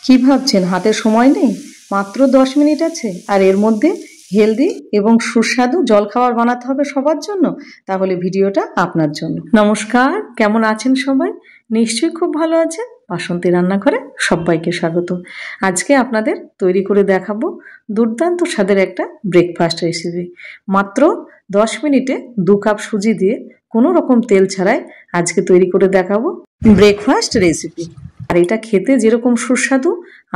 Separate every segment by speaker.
Speaker 1: কি ভাবছেন হাতে সময় নেই? মাত্র 10 মিনিট আছে আর এর মধ্যে হেলদি এবং সুস্বাদু জলখাবার বানাতে হবে সবার জন্য। তাহলে ভিডিওটা আপনার জন্য। নমস্কার, কেমন আছেন সবাই? নিশ্চয়ই খুব ভালো আছেন। বাসন্তী রান্নাঘরে সবাইকে স্বাগত। আজকে আপনাদের তৈরি করে দেখাবো দুর্দান্ত স্বাদের একটা ব্রেকফাস্ট রেসিপি। মাত্র 10 মিনিটে 2 কাপ সুজি দিয়ে কোনো রকম তেল ছাড়াই আজকে তৈরি করে দেখাবো ব্রেকফাস্ট রেসিপি। আর এটা খেতে যেরকম সুস্বাদু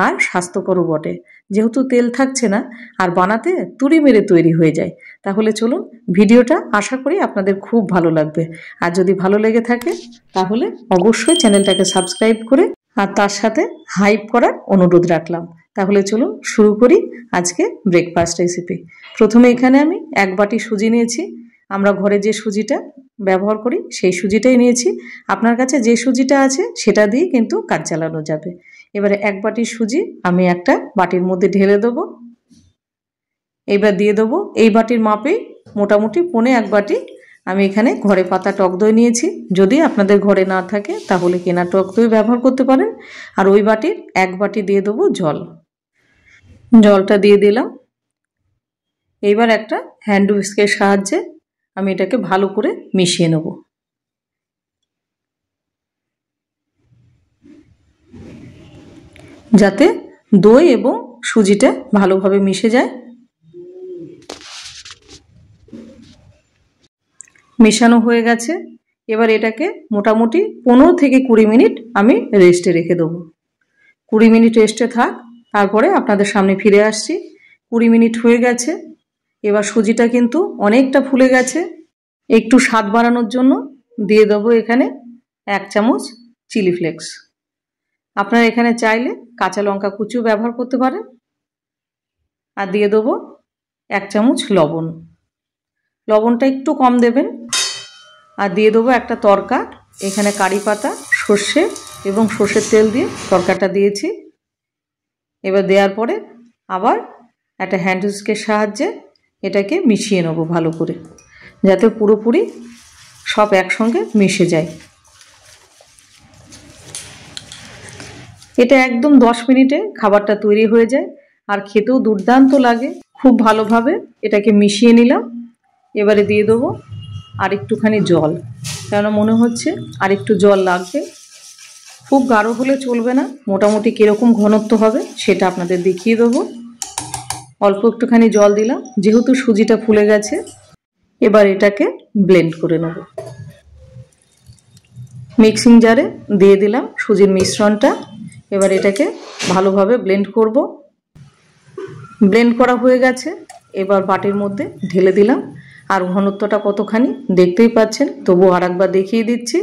Speaker 1: আর স্বাস্থ্যকরও বটে, যেহেতু তেল থাকছে না আর বানাতে তুড়ি মেরে তৈরি হয়ে যায়। তাহলে চলুন ভিডিওটা, আশা করি আপনাদের খুব ভালো লাগবে। আর যদি ভালো লেগে থাকে তাহলে অবশ্যই চ্যানেলটাকে সাবস্ক্রাইব করে আর তার সাথে হাইপ করার অনুরোধ রাখলাম। তাহলে চলুন শুরু করি আজকে ব্রেকফাস্ট রেসিপি। প্রথমে এখানে আমি 1 বাটি সুজি নিয়েছি। আমরা ঘরে যে সুজিটা ব্যবহার করি সেই সুজিটাই নিয়েছি। আপনার কাছে যে সুজিটা আছে সেটা দিয়ে কিন্তু কাজ চালানো যাবে। এবারে 1 বাটি সুজি আমি একটা বাটির মধ্যে ঢেলে দেবো। এবার দিয়ে দেবো এই বাটির মাপে মোটামুটি 1.25 বাটি আমি এখানে ঘরে পাতা টক দই নিয়েছি। যদি আপনাদের ঘরে না থাকে তাহলে কেনা টক দই ব্যবহার করতে পারেন। আর ওই বাটির 1 বাটি দিয়ে দেবো জল। জলটা দিয়ে দিলাম। এইবার একটা হ্যান্ড হুইস্কের সাহায্যে আমি এটাকে ভালো করে মিশিয়ে নেব। যাতে দই এবং সুজিটা ভালোভাবে মিশে যায়। মেশানো হয়ে গেছে। এবার এটাকে মোটামুটি 15 থেকে 20 মিনিট আমি রেস্টে রেখে দেবো। 20 মিনিট রেস্টে থাক, তারপরে আপনাদের সামনে ফিরে আসছি। 20 মিনিট হয়ে গেছে। এবার সুজিটা কিন্তু অনেকটা ফুলে গেছে। একটু স্বাদ বাড়ানোর জন্য দিয়ে দেবো এখানে 1 চামচ চিলি ফ্লেক্স। আপনারা এখানে চাইলে কাঁচা লঙ্কা কুচিও ব্যবহার করতে পারেন। আর দিয়ে দেবো 1 চামচ লবণ। লবণটা একটু কম দেবেন। আর দিয়ে দেবো একটা তড়কা। এখানে কারি পাতা, সর্ষে এবং সর্ষের তেল দিয়ে তড়কাটা দিয়েছি। এবার দেওয়ার পরে আবার একটা হ্যান্ড হুইস্কের সাহায্যে এটাকে মিশিয়ে নেবো ভালো করে, যাতে পুরোপুরি সব একসঙ্গে মিশে যায়। এটা একদম 10 মিনিটে খাবারটা তৈরি হয়ে যায় আর খেতেও দুর্দান্ত লাগে। খুব ভালোভাবে এটাকে মিশিয়ে নিলাম। এবারে দিয়ে দেবো আর একটুখানি জল, কেন মনে হচ্ছে আর একটু জল লাগবে। খুব গাঢ় হলে চলবে না, মোটামুটি কীরকম ঘনত্ব হবে সেটা আপনাদের দেখিয়ে দেবো। অল্প একটুখানি জল দিলাম, যেহেতু সুজিটা ফুলে গেছে। এবার এটাকে ব্লেন্ড করে নেব। মিক্সিং জারে দিয়ে দিলাম সুজির মিশ্রণটা। এবার এটাকে ভালোভাবে ব্লেন্ড করব। ব্লেন্ড করা হয়ে গেছে। এবার বাটির মধ্যে ঢেলে দিলাম। আর ঘনত্বটা কতখানি দেখতেই পাচ্ছেন, তবু আর একবার দেখিয়ে দিচ্ছি।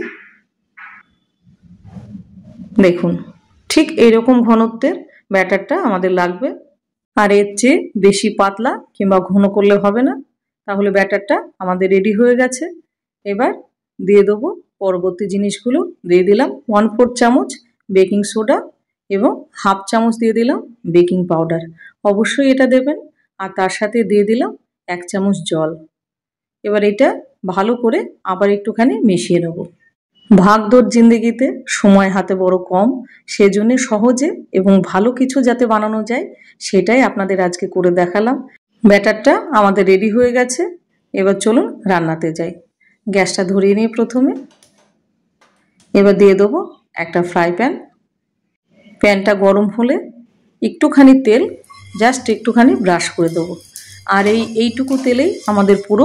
Speaker 1: দেখুন, ঠিক এইরকম ঘনত্বের ব্যাটারটা আমাদের লাগবে। আর এর চেয়ে বেশি পাতলা কিংবা ঘন করলে হবে না। তাহলে ব্যাটারটা আমাদের রেডি হয়ে গেছে। এবার দিয়ে দেবো পরবর্তী জিনিসগুলো। দিয়ে দিলাম 1/4 চামচ বেকিং সোডা এবং 1/2 চামচ দিয়ে দিলাম বেকিং পাউডার। অবশ্যই এটা দেবেন। আর তার সাথে দিয়ে দিলাম 1 চামচ জল। এবার এটা ভালো করে আবার একটুখানি মিশিয়ে নেব। ভাগদৌড় জিন্দেগিতে সময় হাতে বড় কম, সেজন্য সহজে এবং ভালো কিছু যাতে বানানো যায় সেটাই আপনাদের আজকে করে দেখালাম। ব্যাটারটা আমাদের রেডি হয়ে গেছে। এবার চলুন রান্নাতে যাই। গ্যাসটা ধরিয়ে নিয়ে প্রথমে এবার দিয়ে দেবো একটা ফ্রাই প্যান। প্যানটা গরম হলে একটুখানি তেল জাস্ট একটুখানি ব্রাশ করে দেবো। আর এইটুকু তেলেই আমাদের পুরো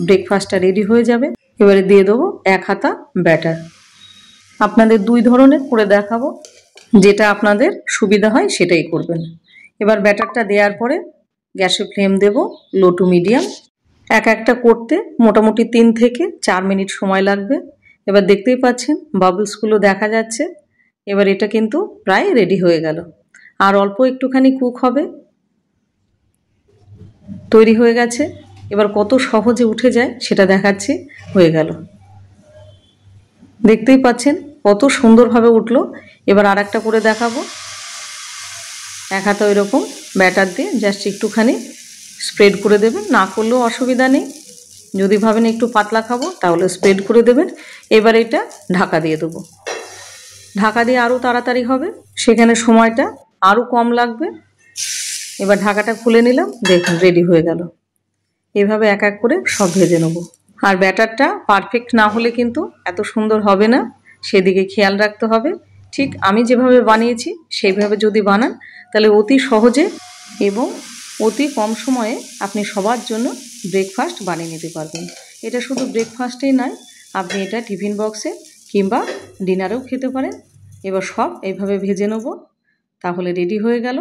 Speaker 1: ব্রেকফাস্টটা রেডি হয়ে যাবে। এবারে দিয়ে দেবো 1 হাতা ব্যাটার। আপনাদের 2 ধরনের করে দেখাবো, যেটা আপনাদের সুবিধা হয় সেটাই করবেন। এবার ব্যাটারটা দেওয়ার পরে গ্যাসের ফ্লেম দেব লো টু মিডিয়াম। একটা করতে মোটামুটি 3 থেকে 4 মিনিট সময় লাগবে। এবার দেখতেই পাচ্ছেন বাবলসগুলো দেখা যাচ্ছে। এবার এটা কিন্তু প্রায় রেডি হয়ে গেল। আর অল্প একটুখানি কুক হবে। তৈরি হয়ে গেছে। এবার কত সহজে উঠে যায় সেটা দেখাচ্ছি। হয়ে গেল, দেখতেই পাচ্ছেন কত সুন্দরভাবে উঠলো। এবার আর একটা করে দেখাবো। 1 হাতা এরকম ব্যাটার দিয়ে জাস্ট একটুখানি স্প্রেড করে দেবেন, না করলেও অসুবিধা নেই। যদি ভাবেন একটু পাতলা খাবো তাহলে স্প্রেড করে দেবেন। এবার এটা ঢাকা দিয়ে দেবো। ঢাকা দিয়ে আরও তাড়াতাড়ি হবে, সেখানে সময়টা আরও কম লাগবে। এবার ঢাকাটা খুলে নিলাম, দেখুন রেডি হয়ে গেল। এভাবে এক এক করে সব ভেজে নেব। আর ব্যাটারটা পারফেক্ট না হলে কিন্তু এত সুন্দর হবে না, সেদিকে খেয়াল রাখতে হবে। ঠিক আমি যেভাবে বানিয়েছি সেইভাবে যদি বানান তাহলে অতি সহজে এবং অতি কম সময়ে আপনি সবার জন্য ব্রেকফাস্ট বানিয়ে নিতে পারবেন। এটা শুধু ব্রেকফাস্টেই নয়, আপনি এটা টিফিন বক্সে কিংবা ডিনারেও খেতে পারেন। এবার সব এইভাবে ভেজে নেব। তাহলে রেডি হয়ে গেল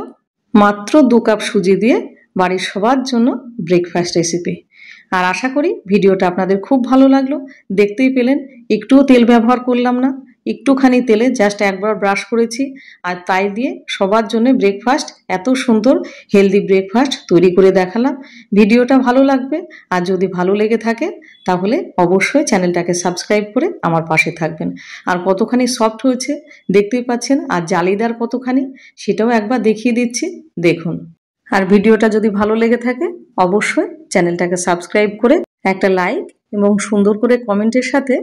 Speaker 1: মাত্র 2 কাপ সুজি দিয়ে বাড়ির সবার জন্য ব্রেকফাস্ট রেসিপি। আর আশা করি ভিডিওটা আপনাদের খুব ভালো লাগলো। দেখতেই পেলেন একটুও তেল ব্যবহার করলাম না, একটুখানি তেলে জাস্ট একবার ব্রাশ করেছি, আর তাই দিয়ে সবার জন্য ব্রেকফাস্ট, এত সুন্দর হেলদি ব্রেকফাস্ট তৈরি করে দেখালাম। ভিডিওটা ভালো লাগবে, আর যদি ভালো লেগে থাকে তাহলে অবশ্যই চ্যানেলটাকে সাবস্ক্রাইব করে আমার পাশে থাকবেন। আর কতখানি সফট হয়েছে দেখতেই পাচ্ছেন, আর জালিদার কতখানি সেটাও একবার দেখিয়ে দিচ্ছি, দেখুন। আর ভিডিওটা যদি ভালো লেগে থাকে অবশ্যই চ্যানেলটাকে সাবস্ক্রাইব করে একটা লাইক এবং সুন্দর করে কমেন্টের সাথে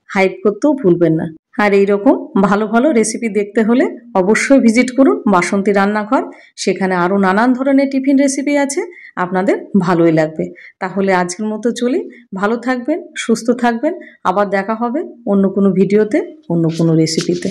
Speaker 1: হাইপ করতেও ভুলবেন না। আর এইরকম ভালো ভালো রেসিপি দেখতে হলে অবশ্যই ভিজিট করুন বাসন্তী রান্নাঘর। সেখানে আরও নানান ধরনের টিফিন রেসিপি আছে, আপনাদের ভালোই লাগবে। তাহলে আজকের মতো চলি, ভালো থাকবেন, সুস্থ থাকবেন। আবার দেখা হবে অন্য কোনো ভিডিওতে, অন্য কোনো রেসিপিতে।